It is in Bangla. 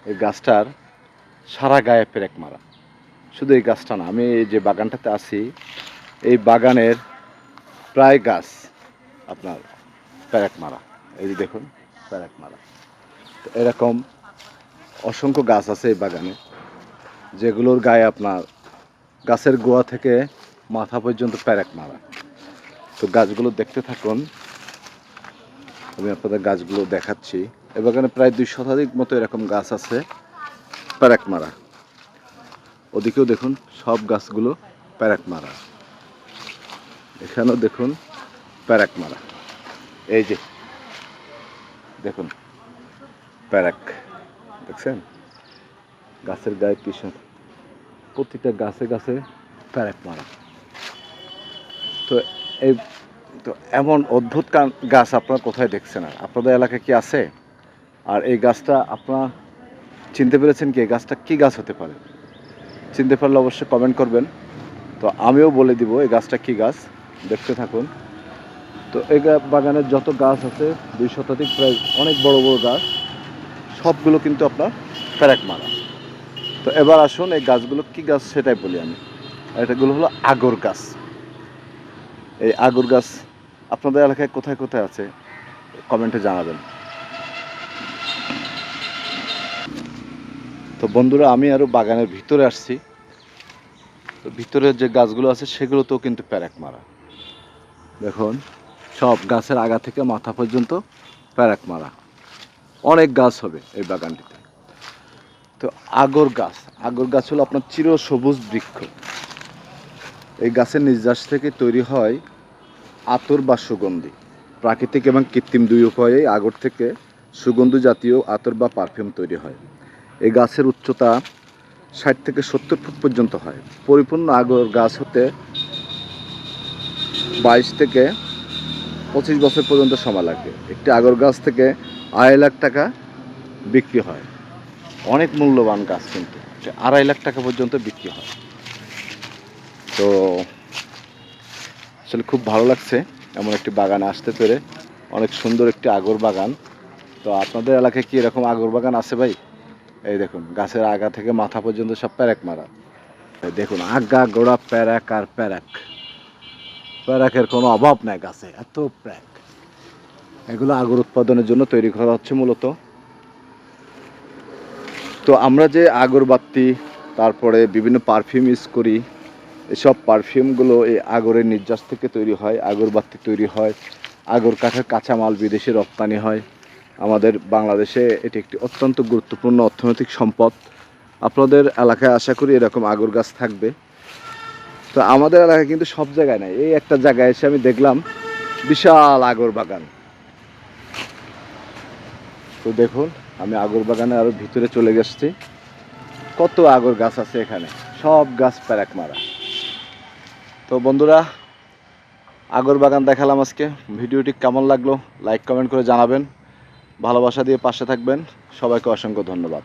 এই গাছটার সারা গায়ে পেরেক মারা। শুধু এই গাছটা না, আমি এই যে বাগানটাতে আছি এই বাগানের প্রায় গাছ আপনার পেরেক মারা। এই যে দেখুন পেরেক মারা। তো এরকম অসংখ্য গাছ আছে এই বাগানে যেগুলোর গায়ে আপনার গাছের গোড়া থেকে মাথা পর্যন্ত পেরেক মারা। তো গাছগুলো দেখতে থাকুন, আমি আপনাদের গাছগুলো দেখাচ্ছি। এ বাগানে প্রায় 2 শতাধিক মতো এরকম গাছ আছে পেরেক মারা। ওদিকেও দেখুন সব গাছগুলো পেরেক মারা, এখানেও দেখুন পেরেক মারা। এই যে দেখুন পেরেক দেখছেন গাছের গায়ে পিছন, প্রতিটা গাছে গাছে পেরেক মারা। তো এই তো এমন অদ্ভুত গাছ আপনারা কোথায় দেখছেন? আর আপনাদের এলাকায় কি আছে? আর এই গাছটা আপনারা চিনতে পেরেছেন কি? এই গাছটা কী গাছ হতে পারে? চিনতে পারলে অবশ্যই কমেন্ট করবেন। তো আমিও বলে দিব এই গাছটা কী গাছ, দেখতে থাকুন। তো এই বাগানের যত গাছ আছে 2 শতাধিক, প্রায় অনেক বড় বড় গাছ, সবগুলো কিন্তু আপনার পেরেক মারা। তো এবার আসুন এই গাছগুলো কী গাছ সেটাই বলি আমি। এটাগুলো হলো আগর গাছ। এই আগর গাছ আপনাদের এলাকায় কোথায় কোথায় আছে কমেন্টে জানাবেন। তো বন্ধুরা, আমি আরও বাগানের ভিতরে আসছি। তো ভিতরের যে গাছগুলো আছে সেগুলোতেও কিন্তু পেরেক মারা। দেখুন সব গাছের আগা থেকে মাথা পর্যন্ত পেরেক মারা। অনেক গাছ হবে এই বাগানটিতে। তো আগর গাছ হলো আপনার চিরসবুজ বৃক্ষ। এই গাছের নির্যাস থেকে তৈরি হয় আতর বা সুগন্ধি। প্রাকৃতিক এবং কৃত্রিম 2 উপায়েই আগর থেকে সুগন্ধি জাতীয় আতর বা পারফিউম তৈরি হয়। এই গাছের উচ্চতা 60 থেকে 70 ফুট পর্যন্ত হয়। পরিপূর্ণ আগর গাছ হতে 22 থেকে 25 বছর পর্যন্ত সময় লাগে। একটি আগর গাছ থেকে 2.5 লাখ টাকা বিক্রি হয়। অনেক মূল্যবান গাছ, কিন্তু 2.5 লাখ টাকা পর্যন্ত বিক্রি হয়। তো আসলে খুব ভালো লাগছে এমন একটি বাগানে আসতে পেরে। অনেক সুন্দর একটি আগর বাগান। তো আপনাদের এলাকায় কি এরকম আগর বাগান আছে ভাই? এই দেখুন গাছের আগা থেকে মাথা পর্যন্ত সব পেরেক মারা। দেখুন আগা গোড়া পেরেক আর পেরেক। পেরেকের কোনো অভাব নাই গাছে, এত পেরেক। এগুলো আগর উৎপাদনের জন্য তৈরি করা হচ্ছে মূলত। তো আমরা যে আগরবাতি, তারপরে বিভিন্ন পারফিউম ইউজ করি, এসব পারফিউমগুলো এই আগরের নির্যাস থেকে তৈরি হয়। আগরবাতি তৈরি হয়, আগর কাঠের কাঁচামাল বিদেশে রপ্তানি হয়। আমাদের বাংলাদেশে এটি একটি অত্যন্ত গুরুত্বপূর্ণ অর্থনৈতিক সম্পদ। আপনাদের এলাকায় আশা করি এরকম আগর গাছ থাকবে। তো আমাদের এলাকায় কিন্তু সব জায়গায় নাই। এই একটা জায়গায় এসে আমি দেখলাম বিশাল আগর বাগান। তো দেখুন আমি আগর বাগানে আরও ভিতরে চলে গেছি। কত আগর গাছ আছে এখানে, সব গাছ পেরেক মারা। তো বন্ধুরা, আগর বাগান দেখালাম আজকে। ভিডিওটি কেমন লাগলো লাইক কমেন্ট করে জানাবেন। ভালোবাসা দিয়ে পাশে থাকবেন। সবাইকে অসংখ্য ধন্যবাদ।